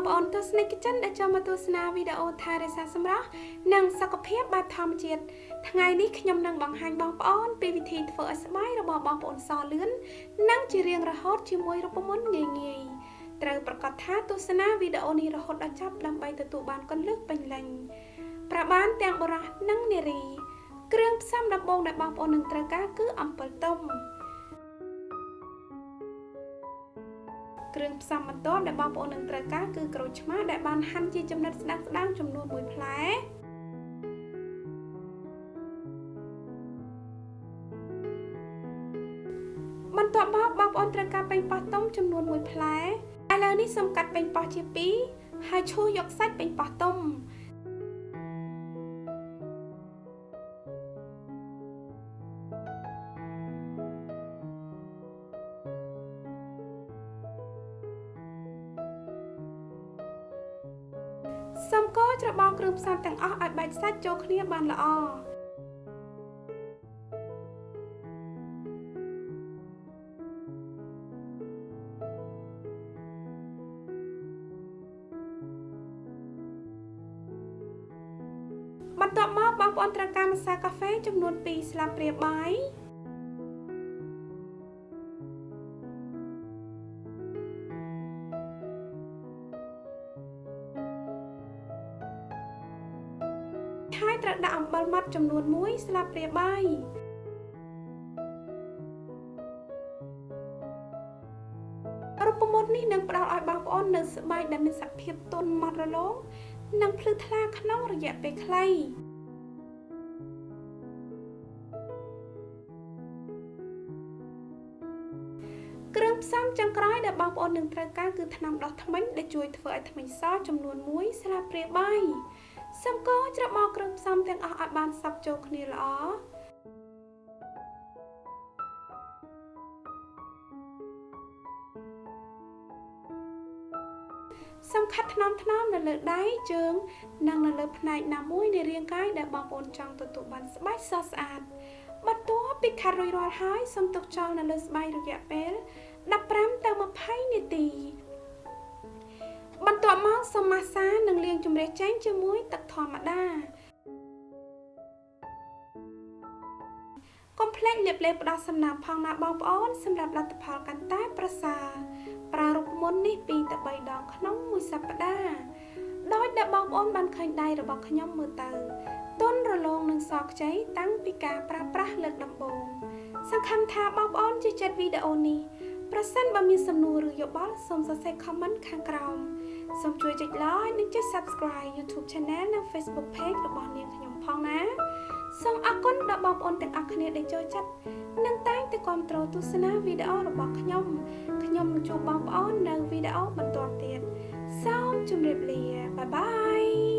ប្អូនទស្សនិកជនដែលចូលមកទស្សនាវីដេអូថែរក្សាសម្រស់និងសុខភាពបែបធម្មជាតិថ្ងៃនេះខ្ញុំនឹងបង្ហាញបងប្អូនពីវិធីធ្វើឲ្យស្បែករបស់បងប្អូនសលឿននិងជារៀងរហូតជាមួយរូបមន្តងាយៗត្រូវប្រកាសថាទស្សនាវីដេអូនេះរហូតដល់ចប់ដើម្បីទទួលបានគន្លឹះពេញលេញប្រាបានទាំងបុរសនិងនារីគ្រឿងផ្សំដំបូងដែលបងប្អូននឹងត្រូវការគឺអំពិលទុំគ្រឿងផ្សំបន្ទាប់ដែលបងប្អូននឹងត្រូវការគឺក្រូចឆ្មាដែលបានហាន់ជាចំណិតស្ដើងៗចំនួន1ផ្លែបន្ទាប់មកបងប្អូនត្រូវការប៉េងប៉ោះទុំចំនួន1ផ្លែឥឡូវនេះសូមកាត់ប៉េងប៉ោះជា2ហើយឈូសយកសាច់ប៉េងប៉ោះទុំសូមកូរច្របល់គ្រឿងផ្សំទាំងអស់ឲ្យបែកសាច់ចូលគ្នាបានល្អបន្ទាប់មកបងប្អូនត្រូវការម្សៅកាហ្វេចំនួន2ស្លាបព្រាបាយហើយត្រូវដាក់អំបិលម៉ដ្ឋចំនួន1ស្លាបព្រាបាយរូបមន្តនេះនឹងផ្ដល់ឲ្យបងប្អូននូវស្បែកដែលមានសភាពទន់ម៉ត់រលោងនិងភ្លឺថ្លាក្នុងរយៈពេលខ្លីគ្រឿងផ្សំចុងក្រោយដែលបងប្អូននឹងត្រូវការគឺថ្នាំដោះធ្មេញដែលជួយធ្វើឲ្យធ្មេញសចំនួន1ស្លាបព្រាបាយសូមកូរច្របល់គ្រឿងផ្សំទាំងអស់ឲ្យបានសព្វចូលគ្នាល្អសំខាន់ថ្នមនៅលើដៃជើងនិងនៅលើផ្នែកណាមួយនៃរាងកាយដែលបងប្អូនចង់ទទួលបានស្បែកស្រស់ស្អាតបន្ទាប់ពីខាត់រួចរាល់ហើយសូមទុកចោលនៅលើស្បែករយៈពេល15ទៅ20នាទីបន្ទាប់មកសូមម៉ាស្សានិងលាងជម្រះចេញជាមួយទឹកធម្មតាកុំភ្លេចលាបលេបផ្ដោះសំណាងផងណាបងប្អូនសម្រាប់លទ្ធផលកាន់តែប្រសើរប្រើរូបមន្តនេះ2ទៅ3ដងក្នុងមួយសប្តាហ៍ដោយដែលបងប្អូនបានឃើញដៃរបស់ខ្ញុំមើលទៅទន់រលោងនិងសខ្ចីតាំងពីការប្រើប្រាស់លើកដំបូងសង្ឃឹមថាបងប្អូនជឿចិត្តវីដេអូនេះប្រសិនបើមានសំណួរឬយោបល់សូមសរសេរ comment ខាងក្រោមសូមជួយចុច like និងចុច subscribe YouTube Channel និង Facebook Page របស់នាងខ្ញុំផងណាសូមអរគុណដល់បងប្អូនទាំងអស់គ្នាដែលចូលចិត្តនិងតែងតែគាំទ្រទស្សនាវីដេអូរបស់ខ្ញុំនឹងជួបបងប្អូននៅវីដេអូបន្តទៀតសូមជម្រាបលាបាយបាយ